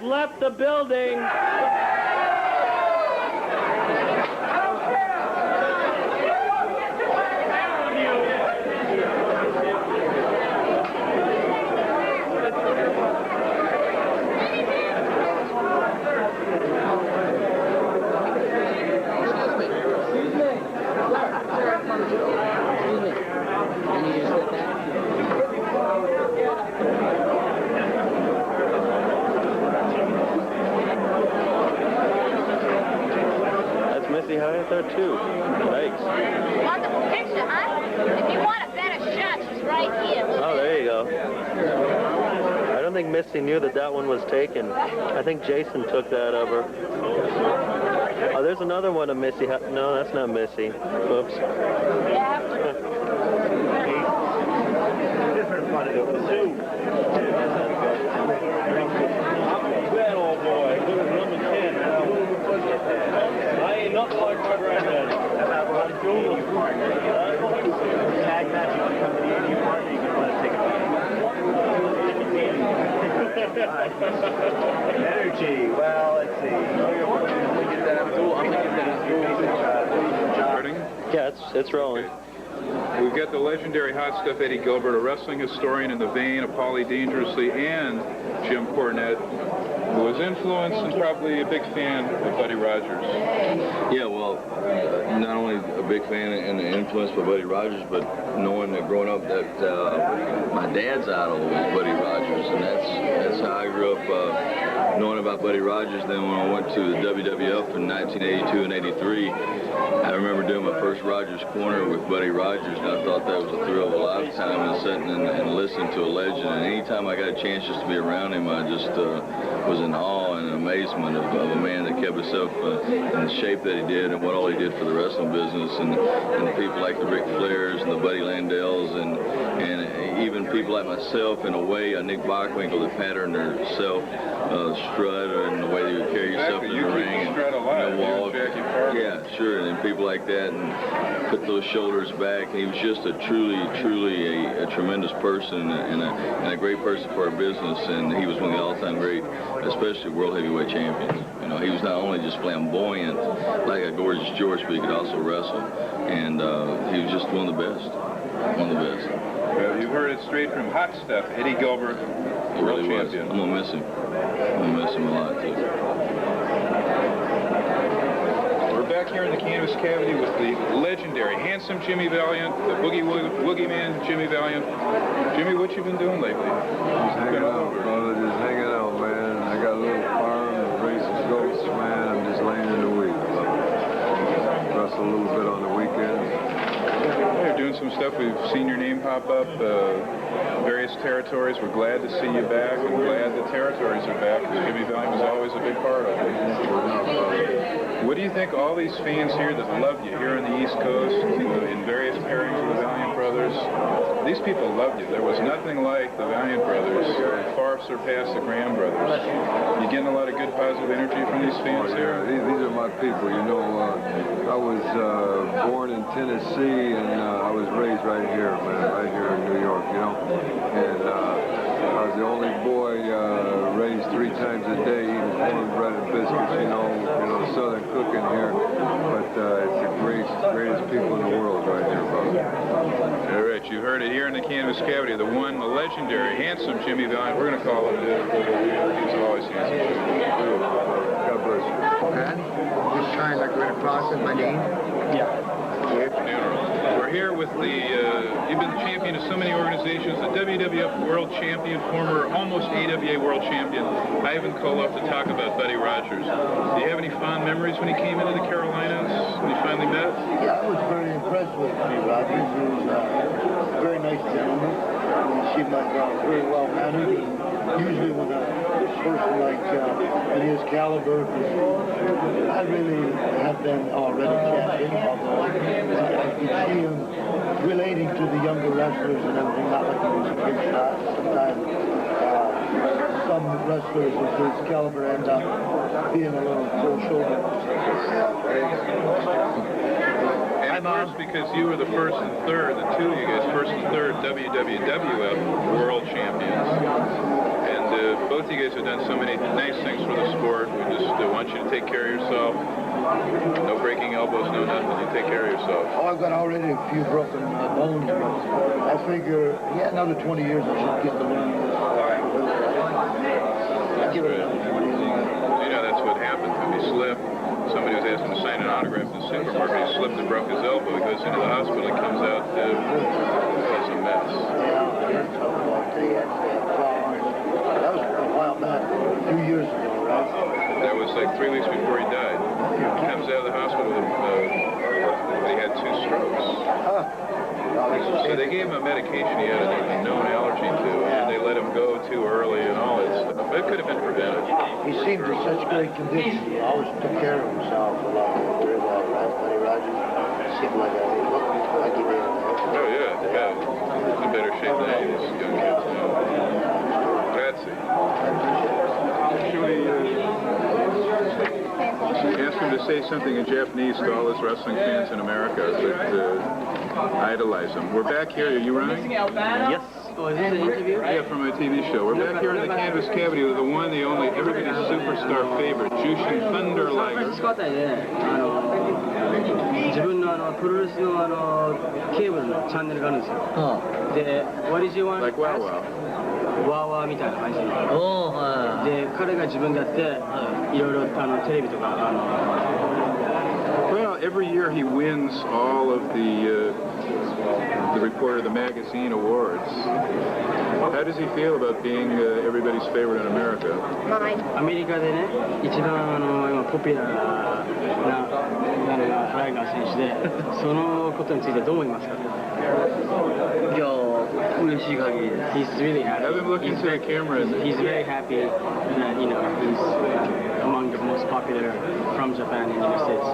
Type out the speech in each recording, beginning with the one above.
Left the building. There too. Thanks. Wonderful picture, huh? If you want a better shot, she's right here. Oh, there you go. I don't think Missy knew that one was taken. I think Jason took that of her. Oh, there's another one of Missy. No, that's not Missy. Oops. Yeah. That old boy. Number 10. I ain't nothing like my granddaddy. Tag match, you want to come to the AD party, you can want to take a Energy, well, let's see. Yeah, it's rolling. Okay. We've got the legendary hot stuff Eddie Gilbert, a wrestling historian in the vein of Paulie Dangerously and Jim Cornette, who was influenced and probably a big fan of Buddy Rogers. Yeah, well, not only a big fan and influenced by Buddy Rogers, but knowing that growing up that my dad's idol was Buddy Rogers, and that's how I grew up knowing about Buddy Rogers. Then when I went to the WWF in 1982 and 83, I remember doing my first Rogers Corner with Buddy Rogers, and I thought that was a thrill of a lifetime, and sitting and listening to a legend. And anytime I got a chance just to be around him, I just was in awe and amazement of a man that kept himself in the shape that he did and what all he did for the wrestling business, and people like the Ric Flairs and the Buddy Landells and even people like myself, in a way, Nick Bockwinkel, that patterned their self-strut and the way they would carry yourself in the ring. And strut a lot. wall. Yeah, sure, and people like that, and put those shoulders back. And he was just a truly a tremendous person and a great person for our business. And he was one of the all-time great, especially world heavyweight champions. You know, he was not only just flamboyant like a Gorgeous George, but he could also wrestle. And he was just one of the best. One of the best. Well, you've heard it straight from hot stuff, Eddie Gilbert, He really was. champion. I'm gonna miss him. I'm gonna miss him a lot too. We're back here in the canvas cavity with the legendary, handsome Jimmy Valiant, the Woogie Man Jimmy Valiant. Jimmy, what you been doing lately? Just hanging out, brother. Just hanging out, man. I got a little farm, raise some goats, man. I'm just laying in the week, brother. Wrestle a little bit on the weekends. You're doing some stuff. We've seen your name pop up, various territories. We're glad to see you back, and glad the territories are back, because Jimmy Valiant was always a big part of it. What do you think all these fans here that love you here on the East Coast, in various pairings of the Valiant Brothers, these people loved you. There was nothing like the Valiant Brothers, far surpassed the Graham Brothers. You getting a lot of good positive energy from these fans here? These are my people, you know. I was born in Tennessee, and I was raised right here, man, right here in New York, you know. And I was the only boy raised 3 times a day eating cornbread and biscuits, you know, Southern cooking here. But it's the greatest people in the world right here, brother. All right, you heard it here in the canvas cavity. The legendary, handsome Jimmy Valiant. We're going to call him this. He's always handsome. God bless you. Okay. Just trying to get across in my name. Yeah. We're here with the, you've been champion of so many organizations, the WWF World Champion, former almost AWA World Champion, Ivan Koloff, to talk about Buddy Rogers. Do you have any fond memories when he came into the Carolinas, when you finally met? Yeah, I was very impressed with Buddy Rogers. He was a very nice gentleman. He seemed like very well-mannered. Usually when a person like in his caliber, I really have been already champion, although I could see him relating to the younger wrestlers and everything, not like he was a big shot. Sometimes some wrestlers with his caliber end up being a little full shoulder. And of course, because you were the first and third, the two of you guys, first and third WWF World Champions. And both of you guys have done so many nice things want you to take care of yourself. No breaking elbows, no nothing. You take care of yourself. Oh, I've got already a few broken bones. I figure, yeah, another 20 years I should get the learn. I'll give it another 20 years. You know, that's what happened to him. He slipped. Somebody was asking him to sign an autograph in the supermarket. He slipped and broke his elbow. He goes into the hospital. He comes out as a mess. That was a while back, 2 years ago, right? That was like 3 weeks before he died. He comes out of the hospital with he had 2 strokes. So they gave him a medication he had a known allergy to, and they let him go too early and all that stuff. It could have been prevented. He seemed in such great condition. He always took care of himself a lot, very well, right? Buddy Rogers seemed like he looked like he did. Oh, yeah. He's in better shape than any of these young kids now. Grazie. Should we ask him to say something in Japanese to all his wrestling fans in America that idolize him? We're back here. Are you running? Yes. Oh, is this an interview? Yeah, from my TV show. We're back here in the canvas cavity with the one, the only, everybody's superstar favorite, Jushin Liger. 自分のプロレスのケーブルのチャンネルがあるんですよ。で、What did you want? Like Wow Wow. ワーワーみたいな感じで、彼が自分でやって、いろいろテレビとかWell, every year he wins all of the Reporter of the Magazine awards. How does he feel about being everybody's favorite in America? アメリカでね、一番今ポピュラーなのがライガー選手で、そのことについてどう思いますか？いや、嬉しい限りです。He's really happy. Have him look into the camera. He's very happy that, you know, he's among the most popular from Japan in the United States.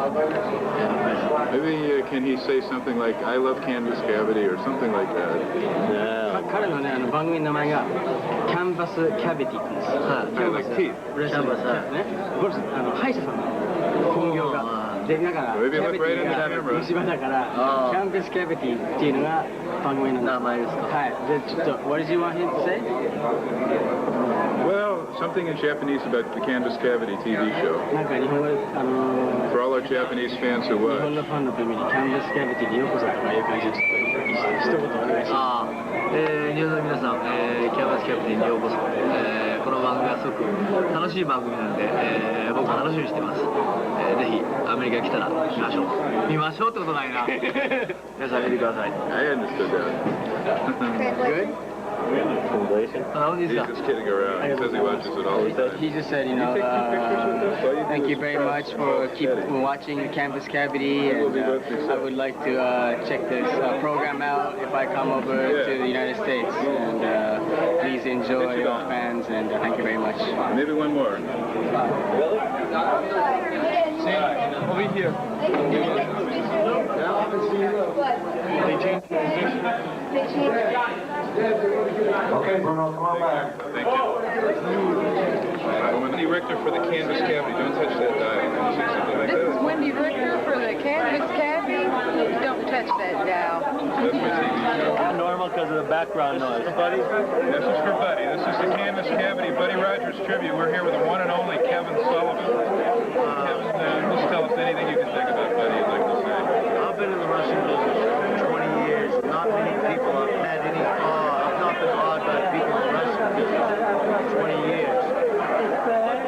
Maybe can he say something like, I love Canvas Cavity or something like that? Yeah. 彼のね、番組の名前がキャンバスキャビティって言うんです。I like teeth. キャンバスね。これ歯医者さんの本業が。で、だから、キャビティが虫歯だから、キャンバスキャビティっていうのが番組の名前ですか。はい。で、ちょっと、What did you want him to say? Well, something in Japanese about the Canvas Cavity TV show. なんか日本語で、For all our Japanese fans who 日 watch. 本のファンのためにキャンバスキャビティにようこそとかいう感じで、ちょっと一言お願いします。日本の皆さん、キャンバスキャプテンにようこそ、この番組はすごく楽しい番組なので、僕は楽しみにしてます、ぜひアメリカに来たら見ましょう。見ましょうってことないな。皆さん見てください。 I understood that. Good? Translation? He's just kidding around. He says he watches it all the time. He just said, you know, thank you very much for keep watching Campus Cavity, and I would like to check this program out if I come over to the United States. And please enjoy, all fans, and thank you very much. Maybe one more. Over here. Okay, Bruno, come on back. Thank you. Wendi Richter for the Canvas Cavity. Don't touch that dial. This is Wendi Richter for the Canvas Cavity. Don't touch that dial. That's my TV show. Normal because of the background noise. Buddy? This is for Buddy. This is the Canvas Cavity Buddy Rogers tribute. We're here with the one and only Kevin Sullivan. Kevin, just tell us anything you can think about Buddy you'd like to say. I've been in the wrestling business for 20 years. Not many people have had any I've not been awed by people in the wrestling business for 20 years.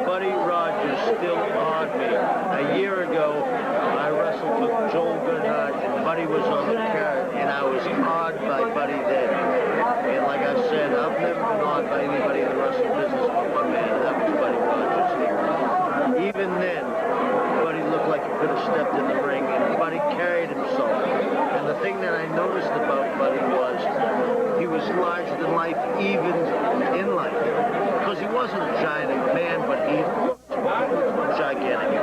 Buddy Rogers still awed me. A year ago, I wrestled with Joel Goodhart, and Buddy was on the card, and I was awed by Buddy then. And like I said, I've never been awed by anybody in the wrestling business but one man, and that was Buddy Rogers here. Even then, Buddy looked like he could have stepped in the ring, and Buddy carried himself. And the thing that I noticed about Buddy was he was larger than life, even in life. Because he wasn't a giant of a man, but he looked gigantic.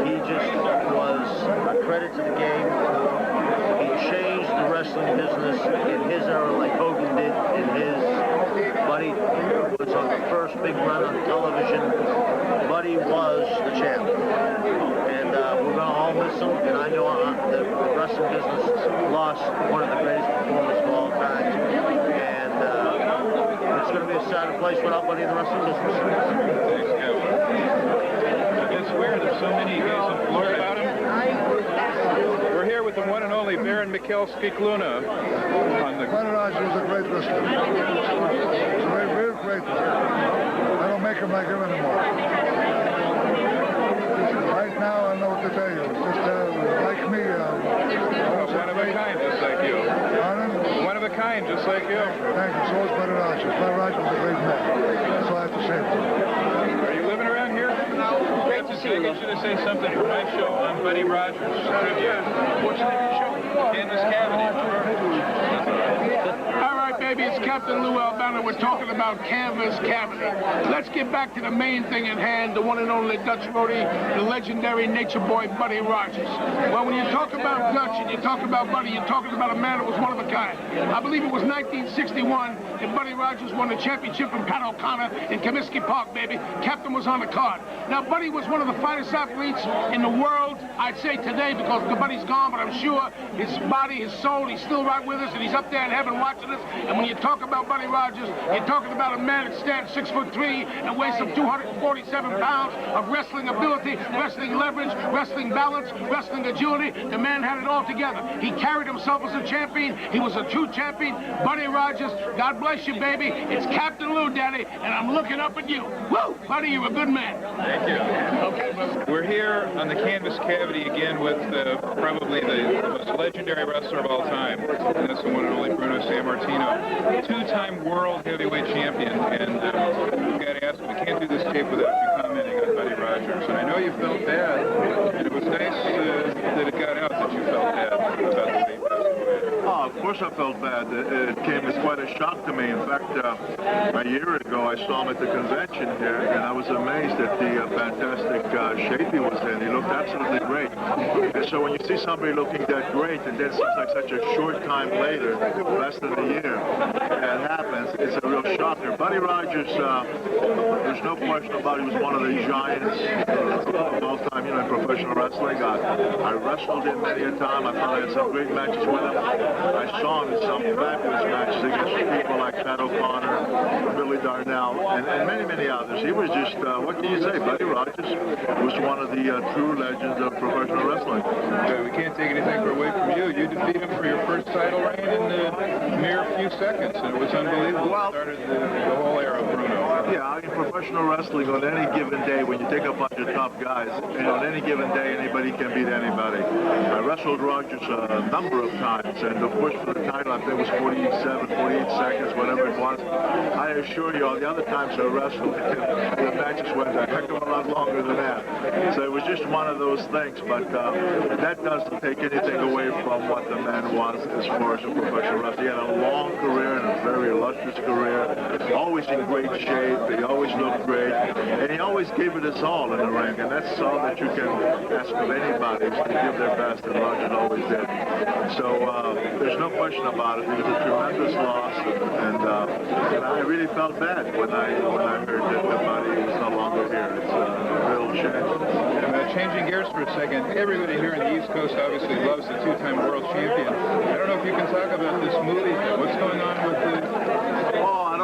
He just was a credit to the game. He changed the wrestling business in his era like Hogan did in his. Buddy was on the first big run on television. Buddy was the champ. And we're going to all miss him. And I know the wrestling business lost one of the greatest performers of all time. And it's going to be a sad place without Buddy in the wrestling business. Thanks, Kevin. It's weird. so many guys in Florida about him. We're here with the one and only Baron Mikel Scicluna on the... Buddy Rogers was a great wrestler. He was a real great wrestler. I don't make him like him anymore. Right now, I know what to tell you. It's just like me. One of a kind, just like you. Pardon? One of a kind, just like you. Thank you. So is Buddy Rogers. Buddy Rogers was a great man. That's all I have to say. Are you living around here? Great to see you. I should have said something for my show on Buddy Rogers. What's the name of your show? Canvas Cavity. All right, baby, it's Captain Lou Albano. We're talking about Canvas Cavity. Let's get back to the main thing at hand, the one and only Dutch roadie, the legendary nature boy, Buddy Rogers. Well, when you talk about Dutch and you talk about Buddy, you're talking about a man that was one of a kind. I believe it was 1961, and Buddy Rogers won the championship from Pat O'Connor in Comiskey Park, baby. Captain was on the card. Now, Buddy was one of the finest athletes in the world, I'd say today, because the Buddy's gone, but I'm sure his body, his soul, he's still right with us, and he's up there in heaven watching us. And when you talk about Buddy Rogers, you're talking about a man that stands 6'3" and weighs some 247 pounds of wrestling ability, wrestling leverage, wrestling balance, wrestling agility. The man had it all together. He carried himself as a champion. He was a true champion. Buddy Rogers, God bless you, baby. It's Captain Lou, Daddy, and I'm looking up at you. Woo! Buddy, you're a good man. Thank you. Okay, brother. We're here on the Canvas Cavity again with probably the most legendary wrestler of all time. And that's the one and only Bruno Sammartino, two-time world heavyweight champion. And we've got to ask, we can't do this tape without you commenting on Buddy Rogers. And I know you felt bad, and it was nice that it got out that you felt bad about the way he passed away. Oh, of course I felt bad. It came as quite a shock to me. In fact, a year ago I saw him at the convention here, and I was amazed at the fantastic shape he was in. He looked absolutely great. And so when you see somebody looking that great, and then it seems like such a short time later, less than a year, that happens, it's a real shocker. Buddy Rogers, there's no question about it, he was one of the giants of all time, in professional wrestling. I wrestled him many a time. I thought I had some great matches with him. I saw him in some fabulous matches against people like Pat O'Connor, Billy Darnell, and many, many others. He was just, what can you say? Buddy Rogers was one of the true legends of professional wrestling. Yeah, we can't take anything away from you. You defeated him for your first title reign in a mere few seconds, and it was unbelievable. Well, it started the whole era of Bruno. Yeah, in professional wrestling, on any given day, when you take a bunch of top guys, on any given day, anybody can beat anybody. I wrestled Rogers a number of times, and of course for the title, I think it was 47, 48 seconds, whatever it was. I assure you, all the other times I wrestled, the matches went a heck of a lot longer than that. So it was just one of those things, but that doesn't take anything away from what the man was as far as a professional wrestler. He had a long career and a very illustrious career, always in great shape. He always looked great, and he always gave it his all in the ring, and that's all that you can ask of anybody, is to give their best, and Rogers always did. So there's no question about it. It was a tremendous loss, and I really felt bad when I heard that the body was no longer here. It's a real shame. Changing gears for a second, everybody here in the East Coast obviously loves the two-time world champion. I don't know if you can talk about this movie. What's going on with the...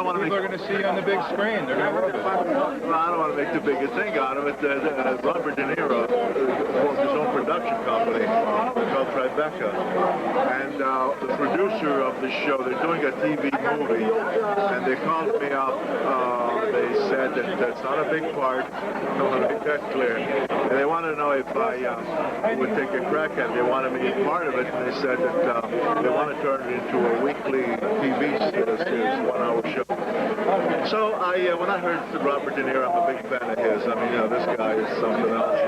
People are going to see you on the big screen. They're going to love it. Well, I don't want to make the biggest thing out of it. Robert De Niro formed his own production company called Tribeca. And the producer of the show, they're doing a TV movie, and they called me up. They said that that's not a big part. I want to make that clear. And they wanted to know if I would take a crack at it. They wanted me to be part of it, and they said that they want to turn it into a weekly TV series, 1-hour show. So when I heard Robert De Niro, I'm a big fan of his. I mean, this guy is something else.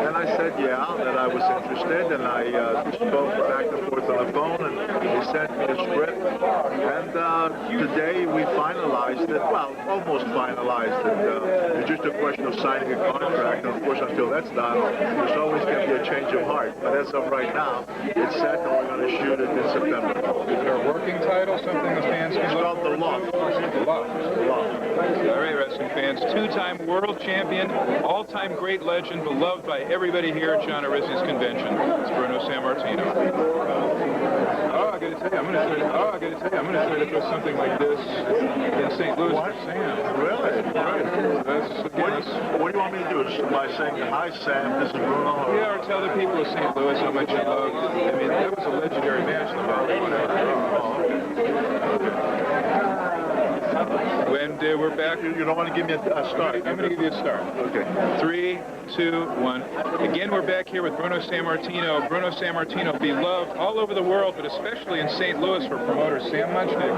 And I said, yeah, that I was interested, and I spoke back and forth on the phone, and they sent me a script. And today we finalized it, well, almost finalized it. It's just a question of signing a contract, and of course, until that's done, there's always going to be a change of heart. But as of right now, it's set, and we're going to shoot it in September. Is there a working title, something the fans can look for? The Loft. The Loft. All right, wrestling fans, two-time world champion, all-time great legend, beloved by every everybody here at John Arezzi's convention. It's Bruno Sammartino. Oh, I gotta tell you, I'm gonna try to throw something like this in St. Louis for Sam. Really? What do you want me to do? Just by saying, hi Sam, this is Bruno? Yeah, or tell the people of St. Louis how much you love. I mean, that was a legendary match, the And we're back. You don't want to give me a start? I'm going to give you a start. Okay. 3, 2, 1. Again, we're back here with Bruno Sammartino. Bruno Sammartino, beloved all over the world, but especially in St. Louis for promoter Sam Muchnick.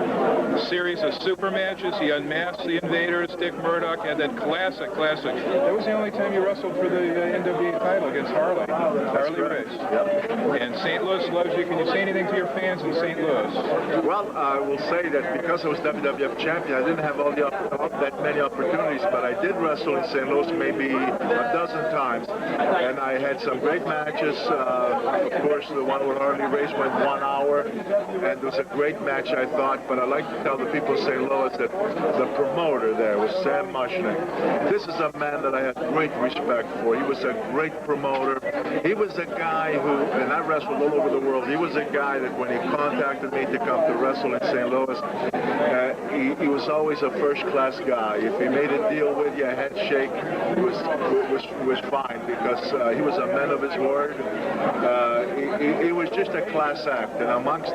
A series of super matches. He unmasked the Invaders. Dick Murdoch had that classic. That was the only time you wrestled for the NWA title against Harley Race. Yep. And St. Louis loves you. Can you say anything to your fans in St. Louis? Well, I will say that because I was WWF champion, I didn't have that many opportunities, but I did wrestle in St. Louis maybe a dozen times, and I had some great matches. Of course, the one with Harley Race went 1 hour, and it was a great match, I thought. But I'd like to tell the people of St. Louis that the promoter there was Sam Muchnick. This is a man that I had great respect for. He was a great promoter. He was a guy who, and I wrestled all over the world, he was a guy that when he contacted me to come to wrestle in St. Louis, he was always a first-class guy. If he made a deal with you, a handshake, was fine, because he was a man of his word. He was just a class act, and amongst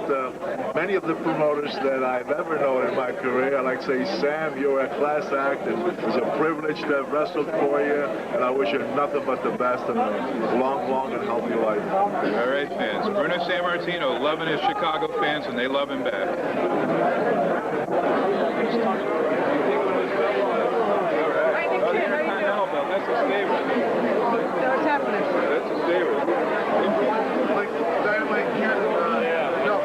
many of the promoters that I've ever known in my career, I like to say, Sam, you're a class act, and it was a privilege to have wrestled for you, and I wish you nothing but the best and a long and healthy life. All right, fans. Bruno Sammartino loving his Chicago fans, and they love him back. That's a favorite. So what's happening? That's a favorite. Like Dynamite here. No.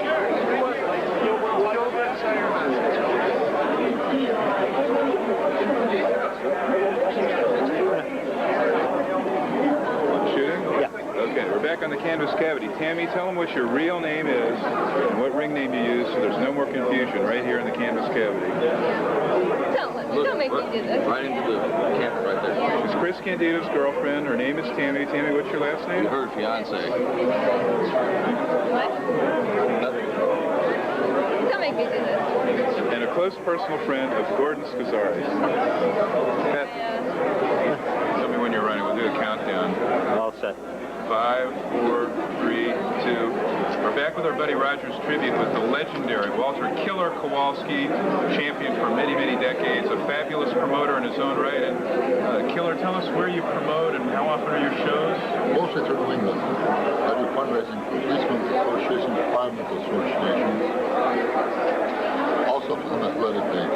Shooting? Yeah. Okay, we're back on the canvas cavity. Tammy, tell them what your real name is and what ring name you use so there's no more confusion right here in the canvas cavity. Don't make me do this. Right into the camera right there. She's Chris Candido's girlfriend. Her name is Tammy. Tammy, what's your last name? Her fiance. What? Don't make me do this. And a close personal friend of Gordon Scazzari. Tell me when you're running. We'll do a countdown. All set. 5, 4, 3, 2. We're back with our Buddy Rogers tribute with the legendary Walter Killer Kowalski, champion for many decades, a fabulous promoter in his own right. And Killer, tell us where you promote and how often are your shows? Mostly through New England. I do fundraising for policemen's associations, firemen's associations, also for some athletic things.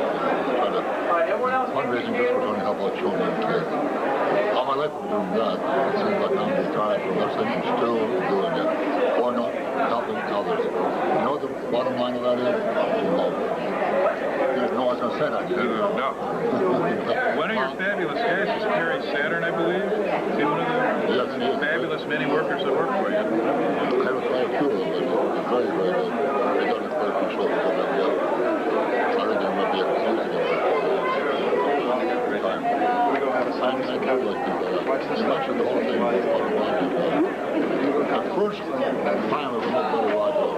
Try to fundraising just for trying to help out children and kids. All my life I've been doing that. It seems like I'm retired from wrestling and still doing it. Or not helping others. You know what the bottom line of that is? No. No, I was going to say that. No. One of your fabulous guys is Perry Saturn, I believe. Is he one of the fabulous many workers that work for you? I have quite a few of them, but it's very good. They got quite a few shows for them, yeah. I think they might be using it for time. I do like that. You mentioned the whole thing about the first time I met Buddy Rogers,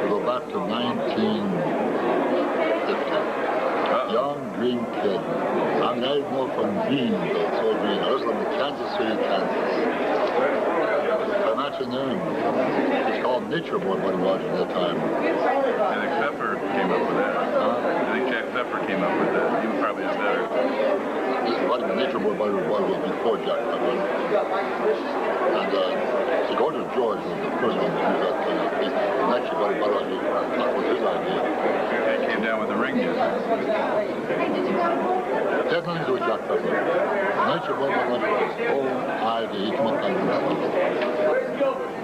we go back to 1950. Young, green kid. I mean, I didn't know from green, but so green. I was from Kansas City, Kansas. I mentioned him. It's called Nature Boy, Buddy Rogers at that time. I think Pepper came up with that. I think Jack Pepper came up with that. He would probably have better. This Buddy Nature Boy, Buddy Rogers was before Jack Pepper. And to go to George was the first one to use that kind of thing. And actually, Buddy Rogers, that was his idea. He came down with the ring music. It had nothing to do with Jack Pepper. Nature Boy, Buddy Rogers was his whole idea. He came up with that.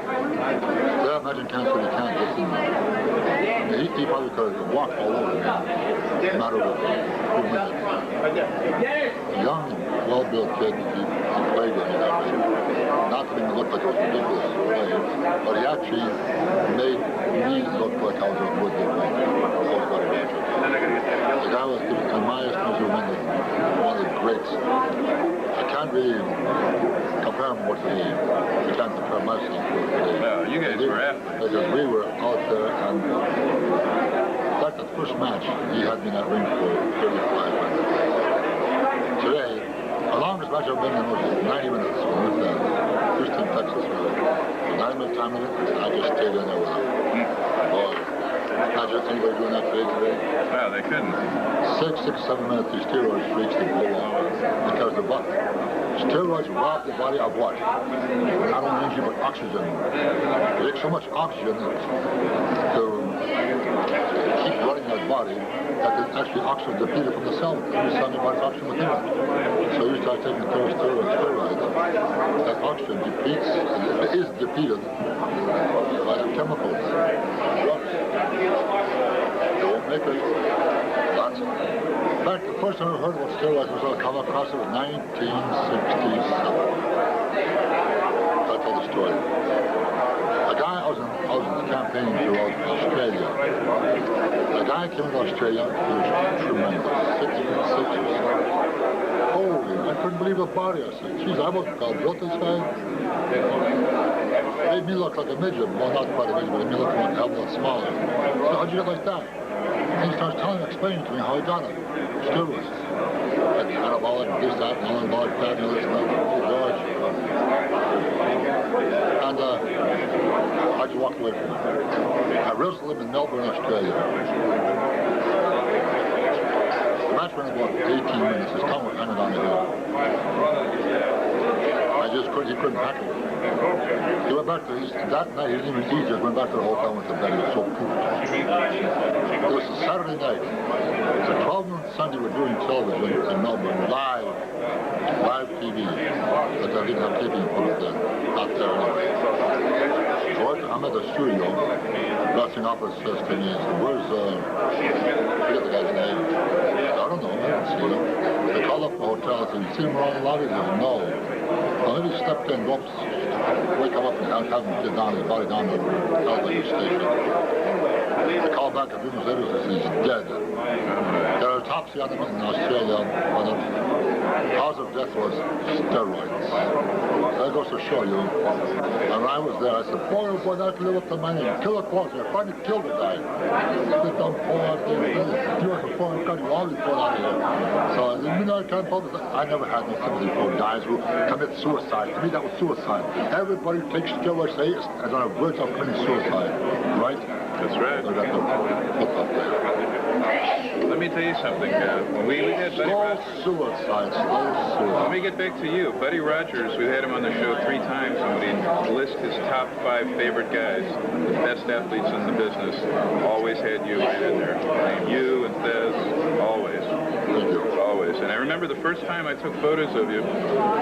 There, imagine Kansas City, Kansas, and he probably could have walked all over me. No matter what, 2 minutes. A young, well-built kid, he played with me that way. Not that he looked like it was ridiculous to play, but he actually made me look like I was a good player. The guy was, in my estimation, one of the greats. can't really compare him with today. You can't compare myself with today. No, you guys were athletes. Because we were out there, and in fact, that first match, he had been in that ring for 35 minutes. Today, the longest match I've been in was 90 minutes with Houston, Texas. For 9-minute time limit, I just stayed in there with him. Boy, not just anybody doing that today. Well, they couldn't. 6, 7 minutes, these steroids freaks to blow off. Because the steroids rob the body of what? Not only energy, but oxygen. They take so much oxygen to keep running that body that it's actually oxygen depleted from the cell. Every cell in your body's oxygen within it. So you start taking steroids, that oxygen depletes, it is depleted by the chemicals, drugs. Don't make it. Lots. In fact, the first time I heard about steroids was I come across it was 1967. I'll tell the story. A guy, I was in campaigning throughout Australia. A guy came to Australia, he was tremendous, 6'6" or so. Holy, I couldn't believe the body. I said, geez, I wasn't God built this guy. Made me look like a midget. Well, not quite a midget, but it made me look like a hell of a lot smaller. So how'd you get like that? And he starts explaining to me how he got it. Steroids. Anabolic, this, that, anabolic, that, and this, that. Oh, George. And I just walked away from him. I wrestled him in Melbourne, Australia. The match went about 18 minutes. His tongue was hanging on the hill. He couldn't hack it. He went back to that night, he didn't even eat, just went back to the hotel and went to bed. He was so pooped. It was a Saturday night. It's a 12-noon Sunday, we're doing television in Melbourne, live TV. But I didn't have taping equipment then, not there anyway. So I'm at the studio, wrestling opera says to me, where's, I forget the guy's name. I don't know, I don't see him. They called up the hotel, I said, you see him around the lobby? He said, no. Well, then he stepped in, ropes, wake him up and have him get down, his body down to the television station. They called back a few minutes later and said he's dead. There are autopsy on him in Australia, but the cause of death was steroids. That goes to show you. And when I was there, I said, boy, oh boy, that live up to my name. Killer Kowalski, I finally killed the guy. Sit down, pull out there. You are the foreign country, you always pull out of here. So, I never had no sympathy for guys who commit suicide. To me, that was suicide. Everybody who takes steroids today is on a verge of committing suicide, right? That's right. So that's Let me tell you something. When we had Buddy Rogers, suicide. Let me get back to you. Buddy Rogers, we had him on the show 3 times, and we list his top 5 favorite guys, the best athletes in the business. Always had you right in there. Named you and Fez, always. Always. And I remember the first time I took photos of you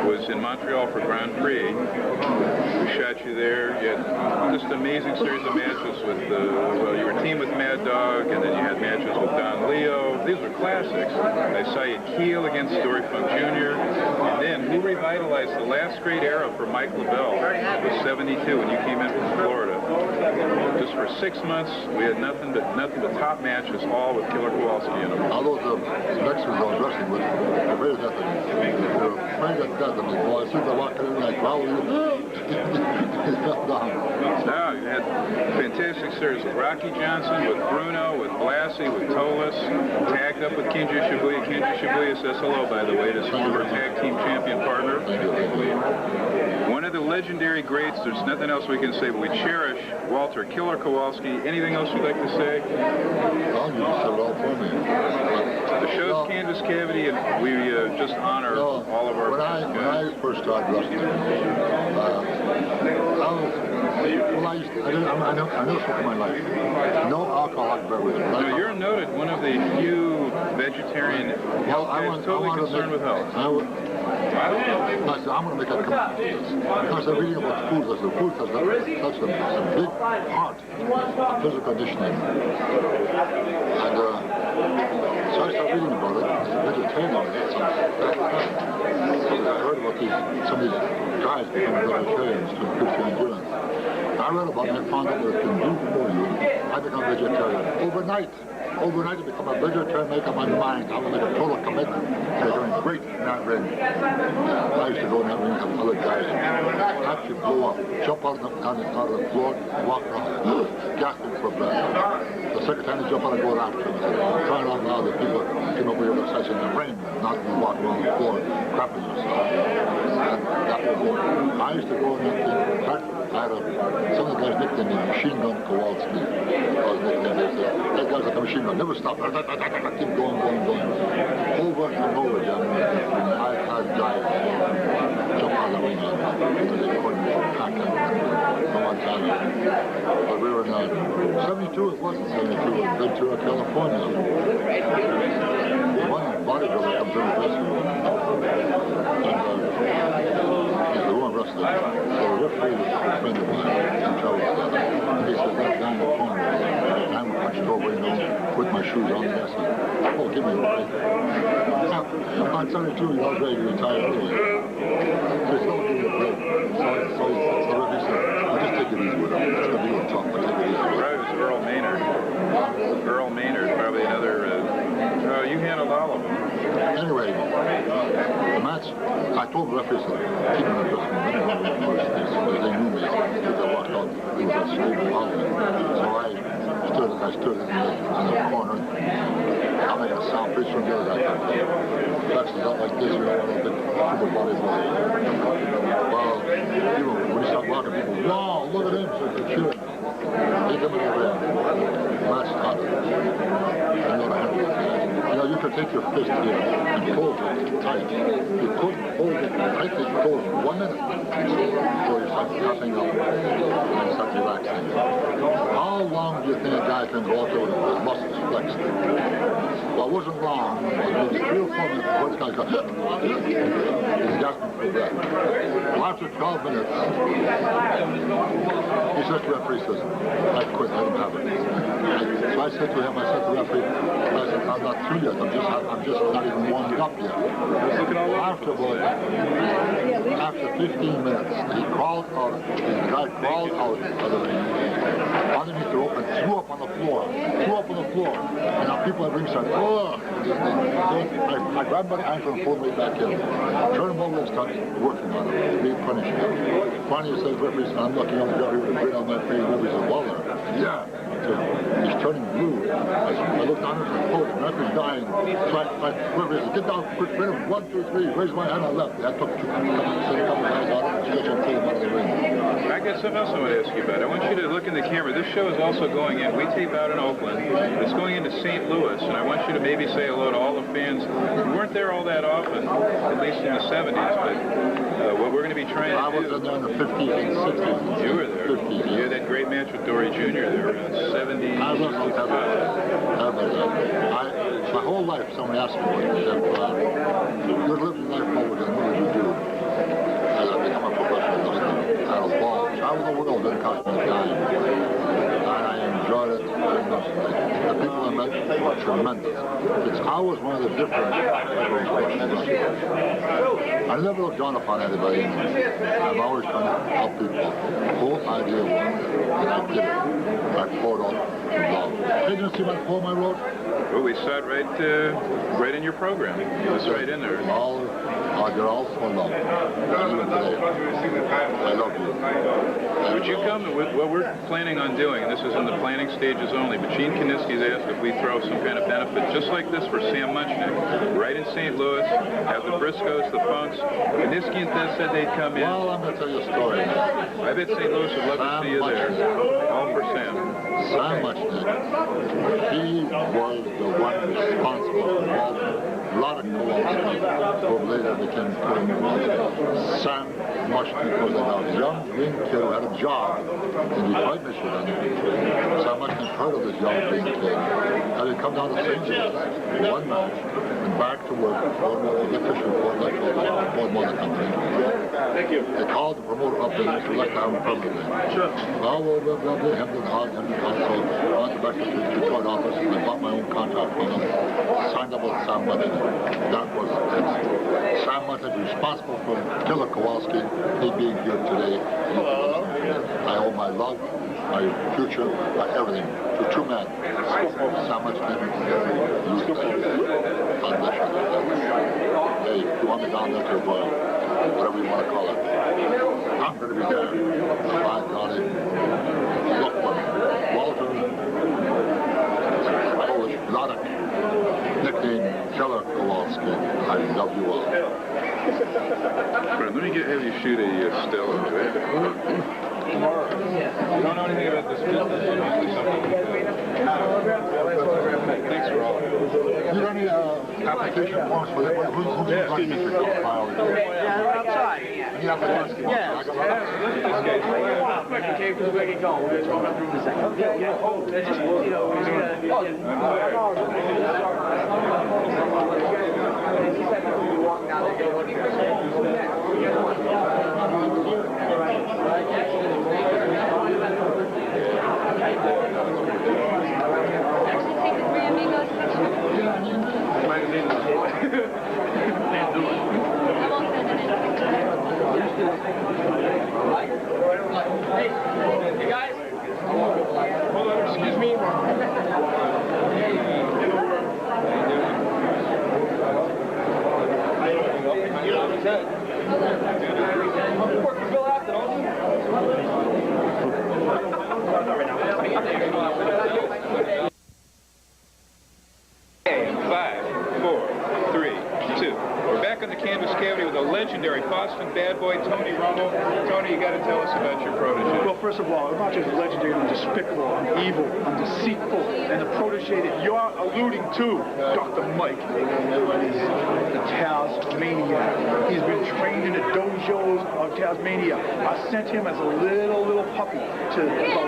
was in Montreal for Grand Prix. We shot you there. You had just an amazing series of matches with, well, you were teamed with Mad Dog, and then you had matches with Don Leo. These were classics. I saw you Keel against Dory Funk Jr. And then who revitalized the last great era for Mike LaBelle was 72 when you came in from Florida. Just for 6 months, we had nothing but top matches, all with Killer Kowalski in them. All those Mexicans I was wrestling with, they're afraid of death. They're afraid of death. I mean, boy, as soon as I walked in, like, wow, you fell down. No, you had fantastic series with Rocky Johnson, with Bruno, with Blassie, with Tolis, tagged up with Kenji Shibuya. Kenji Shibuya says hello, by the way, to his former tag team champion partner. One of the legendary greats, there's nothing else we can say, but we cherish Walter Killer Kowalski. Anything else you'd like to say? Well, you said it all for me. The show's Canvas Cavity, and we just honor all of our when I first started wrestling, I never smoked in my life. No alcoholic beverage. No, you're noted one of the few vegetarian health guys totally concerned with health. I said, I'm going to make a commitment to this. Because I'm reading about food. The food has such a big part of physical conditioning. And so I started reading about it. As a vegetarian, I heard about some of these guys becoming vegetarians to increase their endurance. I read about it and I found out what it can do for you. I become vegetarian overnight. overnight to become a vegetarian, make up my mind. I will make a total commitment. They're doing great in that ring. I used to go in that ring with some other guys. Actually blow up, jump out of the floor, walk around, gasping for breath. The second time they jump out and go after them. Trying out loud that people came over here with us in the ring, not walking around the floor, crapping yourself. That was it. I used to go in that thing. Some of the guys nicknamed me Machine Gun Kowalski. That guy's like a machine gun, never stop. Keep going. Over and over again. I had guys jump out of the ring because they couldn't pack it. No one can. But we were in 72, it wasn't 72, in Ventura, California. One bodybuilder comes in the dressing room. And the one wrestler. So the referee was a friend of mine in trouble with that. He says, that guy in the corner, I'm punched over, with my shoes on. And I said, oh, give me a break. I'm 72, I was ready to retire anyway. He says, oh, give me a break. So the referee said, I'll just take it easy with him. It's going to be a little tough, but take it easy with him. Right, it was Earl Maynard. Earl Maynard, probably another, you handled all of them. Anyway, the match, I told the referee, keep him in the dressing room. Because they knew me. Because I walked out, it was a slow following. So I stood in the corner. I'll make a sound pretty soon the other guy. Flexes out like this, one of the big super bodybuilders. Well, when you start walking, people, wow, look at him, so they're cheering. They come in the ring. Match started. I know the handle of it. You could take your fist here and hold it tight. You couldn't hold it tight, it goes 1 minute. Before you start cupping up and start relaxing. How long do you think a guy can go out there with his muscles flexed? Well, it wasn't long. It was maybe 3 or 4 minutes before the guy got he's gasping for breath. Well, after 12 minutes, he says to the referee, says, I quit, I don't have it. So I said to him, I said to the referee, I said, I'm not through yet. I'm just not even warmed up yet. After 15 minutes, the guy crawled out of the ring, underneath the rope, and threw up on the floor. And now people at ringside, oh! I grabbed by the ankle and pulled him right back in. Turned him over and started working on him, punishing him. Finally, he says, referee, I'm lucky I'm the guy with a grin on my face. Referee said, well, yeah. He's turning blue. I looked down at the coach, and referee's dying. So I referee said, get down quick, hit him, 1, 2, 3, raise my hand on left. I took a couple guys out and stretched and pulled him out of the ring. I got something else I want to ask you about. I want you to look in the camera. This show is also going in. We tape out in Oakland. It's going into St. Louis, and I want you to maybe say hello to all the fans who weren't there all that often, at least in the 70s, but what we're going to be trying to do... I was in there in the 50s and 60s. You were there. 50s, yeah. You had that great match with Dory Jr. there in the 70s. I wrestled my whole life, somebody asked me what you're living life forward, and what did you do? As I become a professional wrestler. I was ball, travel the world, didn't cost me a dime. And I enjoyed it immensely. The people I met were tremendous. I was one of the different professional wrestlers. I never looked down upon anybody. I'm always trying to help people. The whole idea was, and I did it. I poured out love. Hey, did you see my poem I wrote? Well, we saw it right in your program. It was right in there. You're all for love. Even today. I love you. Would you come? What we're planning on doing, and this is in the planning stages only, but Gene Kiniski's asked if we throw some kind of benefit just like this for Sam Muchnick, right in St. Louis, have the Briscoes, the Funks. Kiniski and Tess said they'd come in. Well, I'm going to tell you a story. I bet St. Louis would love to see you there. All for Sam. Sam Muchnick, he was the one responsible for a lot of Kowalski, who later became Kowalski. Sam Muchnick was a young green kid who had a job in Detroit, Michigan. Sam Muchnick heard of this young green kid, and he'd come down to St. Louis one night and back to work for the official Ford Motor Company. Thank you. They called the promoter up there to let him permanently. Sure. Well, Hemden Hart, so I went back to the Detroit office and I bought my own contract from him, signed up with Sam Muchnick. That was it. Sam Muchnick was responsible for Killer Kowalski, he being here today. I owe my love, my future, my everything to two men. Sammartino and Lou Albano. Hey, you want me down there to whatever you want to call it. I'm going to be there. By golly. Look, Walter Polish nicknamed Killer Kowalski. I love you all. Let me have you shoot a still of it. Tomorrow. You don't know anything about this business. Thanks for all. You don't need application forms for that. Who's excuse me for file? Yeah, they're outside. You have to ask him. Yes. Quick, okay, because we get going. We're just going through in a second. Yeah. Oh, just, you know, we're just Hey guys. Hold on, excuse me. Back on the canvas cavity with a legendary Boston bad boy, Tony Rummel. Tony, you got to tell us about your protege. Well, first of all, I'm not just legendary, I'm despicable, I'm evil, I'm deceitful, and the protege that you're alluding to, Dr. Mike, is the Tasmaniac. He's been trained in the dojos of Tasmania. I sent him as a little puppy to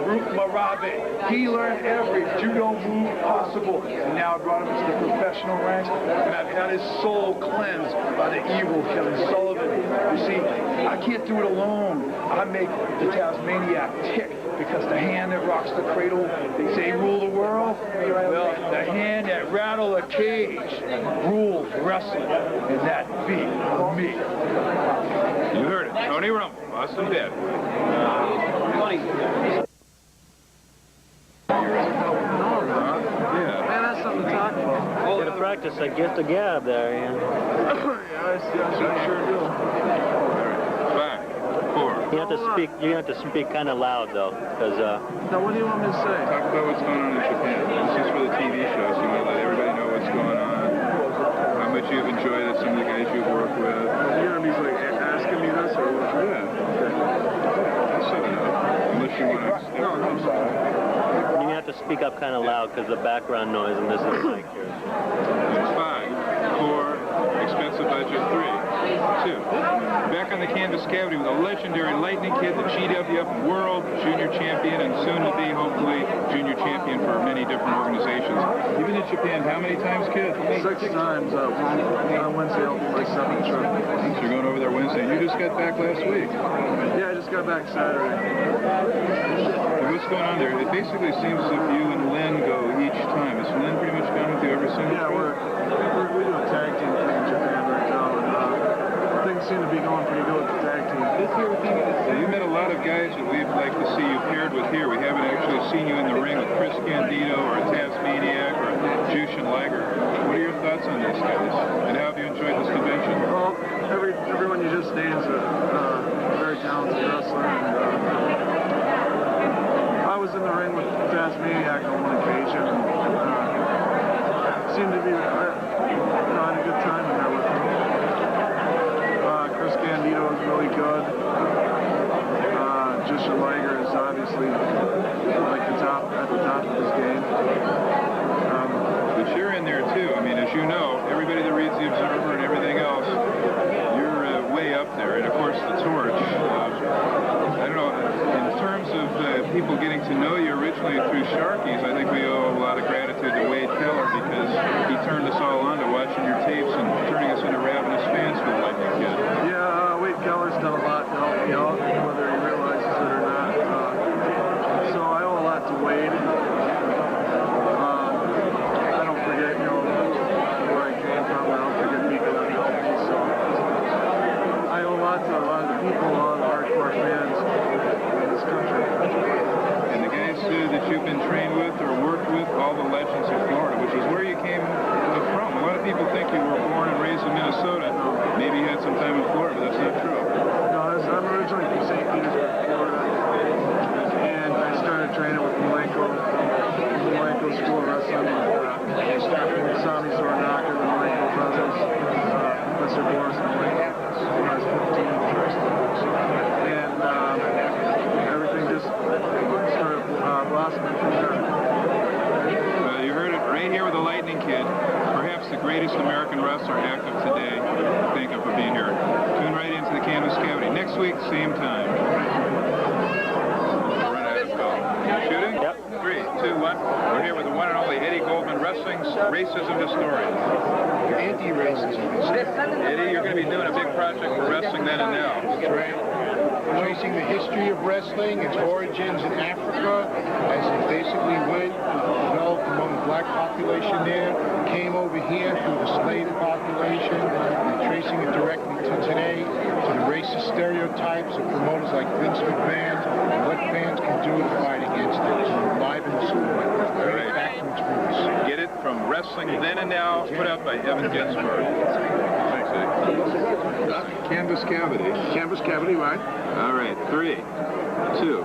Baruch Marabe. He learned every judo move possible, and now I brought him into the professional ranks, and I've had his soul cleansed by the evil Kevin Sullivan. You see, I can't do it alone. I make the Tasmaniac tick because the hand that rocks the cradle, they say rule the world. Well, the hand that rattle a cage rules wrestling, and that be me. You heard it. Tony Rummel, Boston Bad Boy. Get to practice that gift of gab there, Ian. I sure do. 5, 4. You have to speak kind of loud though, because. Now, what do you want me to say? Talk about what's going on in Japan. This is for the TV show, so you want to let everybody know what's going on. How much you've enjoyed it, some of the guys you've worked with. You're gonna be like asking me this or what? Yeah. I'll set it up. Unless you want to. No, I'm sorry. You have to speak up kind of loud because the background noise and this is like yours. 5, 4, expensive budget 3, 2. Back on the canvas cavity with a legendary Lightning Kid, the GWF World Junior Champion, and soon to be, hopefully, Junior Champion for many different organizations. You've been to Japan how many times, kid? 6 times. On Wednesday, I'll be my 7th trip. So you're going over there Wednesday. You just got back last week. Yeah, I just got back Saturday. What's going on there? It basically seems as if you and Lynn go each time. Has Lynn pretty much gone with you every single Yeah, trip? we do a tag team thing in Japan right now, and things seem to be going pretty good with the tag team. You met a lot of guys that we'd like to see you paired with here. We haven't actually seen you in the ring with Chris Candido or Tasmaniac or Jushin Liger. What are your thoughts on these guys? And how have you enjoyed this convention? Well, everyone you just named is a very talented wrestler, and I was in the ring with Tasmaniac on one occasion, and seemed to be had a good time in there with him. Chris Candido is really good. Jushin Liger is obviously like at the top of his game. But you're in there too. I mean, as you know, everybody that reads the Observer and everything else, you're way up there. And of course, the Torch. I don't know. In terms of people getting to know you originally through Sharkies, I think we owe a lot of gratitude to Wade Keller because he turned us all on to watching your tapes and turning us into ravenous fans for the Lightning Kid. Yeah, Wade Keller's done a lot to help me out, whether he realizes it or not. So I owe a lot to Wade. I don't forget, where I came from. I don't forget people that helped me. So I owe a lot to a lot of the people, a lot of the hardcore fans in this country. came from? A lot of people think you were born and raised in Minnesota. Maybe you had some time in Florida, but that's not true. No, I'm originally from St. Petersburg, Florida, and I started training with Malenko School of Wrestling, Sami Zornaka, the Malenko brothers, Professor Boris Malenko, when I was 15. And everything just started blossoming from there. You heard it right here with the Lightning Kid, perhaps the greatest American wrestler active today. Thank you for being here. Tune right into the Canvas Cavity. Next week, same time. Shooting? Yep. 3, 2, 1. We're here with the one and only Eddie Goldman, wrestling's racism historian. Anti-racism. Eddie, you're going to be doing a big project for Wrestling Then and Now. That's right. Tracing the history of wrestling, its origins in Africa, as it basically went, developed among the black population there, came over here through the slave population, and tracing it directly to today, to the racist stereotypes of promoters like Vince McMahon, and what fans can do to fight against it, to enliven the sport. Very back to its roots. Get it from Wrestling Then and Now, put out by Evan Ginsberg. Thanks, Eddie. Canvas Cavity. Canvas Cavity, right? All right, 3, 2.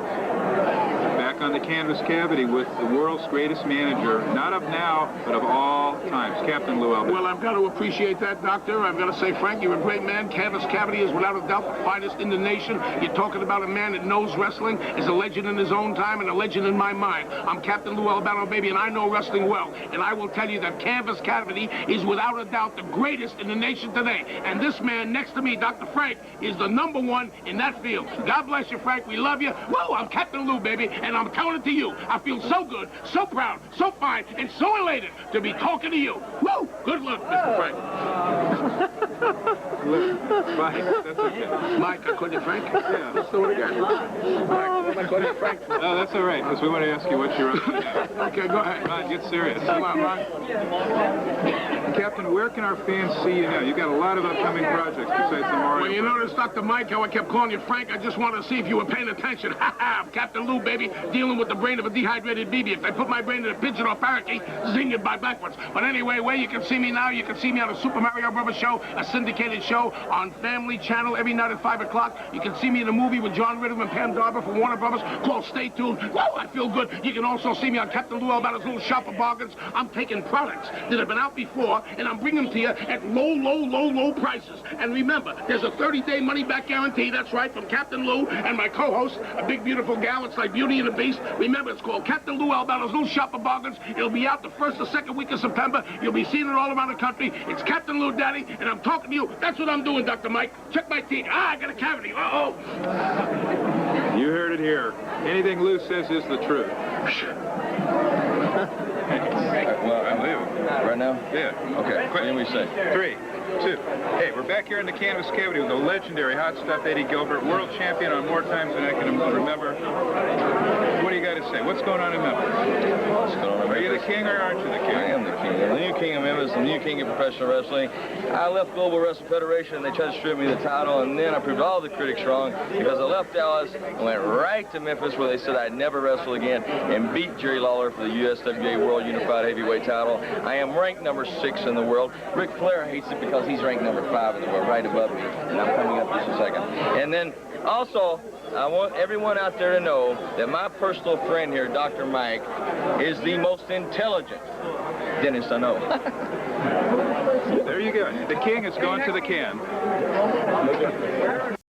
Back on the Canvas Cavity with the world's greatest manager, not of now, but of all times, Captain Lou Albano. Well, I've got to appreciate that, Doctor. I've got to say, Frank, you're a great man. Canvas Cavity is without a doubt the finest in the nation. You're talking about a man that knows wrestling, is a legend in his own time, and a legend in my mind. I'm Captain Lou Albano, baby, and I know wrestling well. And I will tell you that Canvas Cavity is without a doubt the greatest in the nation today. And this man next to me, Dr. Frank, is the #1 in that field. God bless you, Frank. We love you. Whoa, I'm Captain Lou, baby, and I'm telling it to you. I feel so good, so proud, so fine, and so elated to be talking to you. Woo! Good luck, Mr. Frank. Mike, that's okay. Mike, I called you Frank? Yeah. Let's do it again. Mike, I called you Frank. No, that's all right, because we want to ask you what you're up to now. Okay, go ahead. Ron, get serious. Come on, Ron. Captain, where can our fans see you now? You've got a lot of upcoming projects besides the Mario. Well, you notice, Dr. Mike, how I kept calling you Frank? I just wanted to see if you were paying attention. Ha ha! Captain Lou, baby, dealing with the brain of a dehydrated BB. If they put my brain in a pigeon or parakeet, zing it by backwards. But anyway, where you can see me now, you can see me on a Super Mario Brothers show, a syndicated show on Family Channel every night at 5 o'clock. You can see me in a movie with John Ritter and Pam Darby from Warner Brothers called Stay Tuned. Whoa, I feel good. You can also see me on Captain Lou Albano's little shop of bargains. I'm taking products that have been out before, and I'm bringing them to you at low prices. And remember, there's a 30-day money-back guarantee. That's right, from Captain Lou and my co-host, a big, beautiful gal. It's like Beauty and the Beast. Remember, it's called Captain Lou Albano's little shop of bargains. It'll be out the 1st or 2nd week of September. You'll be seeing it all around the country. It's Captain Lou, Daddy, and I'm talking to you. That's what I'm doing, Dr. Mike. Check my teeth. Ah, I got a cavity. Uh-oh. You heard it here. Anything Lou says is the truth. Well, I'm leaving. Right now? Yeah. Okay, quick. Then we say. 3, 2. Hey, we're back here in the Canvas Cavity with the legendary hot stuff Eddie Gilbert, world champion on more times than I can remember. What do you got to say? What's going on in Memphis? What's going on in Memphis? Are you the king or aren't you the king? I am the king. I'm the new king of Memphis, the new king of professional wrestling. I left Global Wrestling Federation and they tried to strip me the title, and then I proved all the critics wrong because I left Dallas and went right to Memphis where they said I'd never wrestle again and beat Jerry Lawler for the USWA World Unified Heavyweight title. I am ranked #6 in the world. Ric Flair hates it because he's ranked #5 in the world, right above me, and I'm coming up just a second. And then also, I want everyone out there to know that my personal friend here, Dr. Mike, is the most intelligent dentist I know. There you go. The king has gone to the can.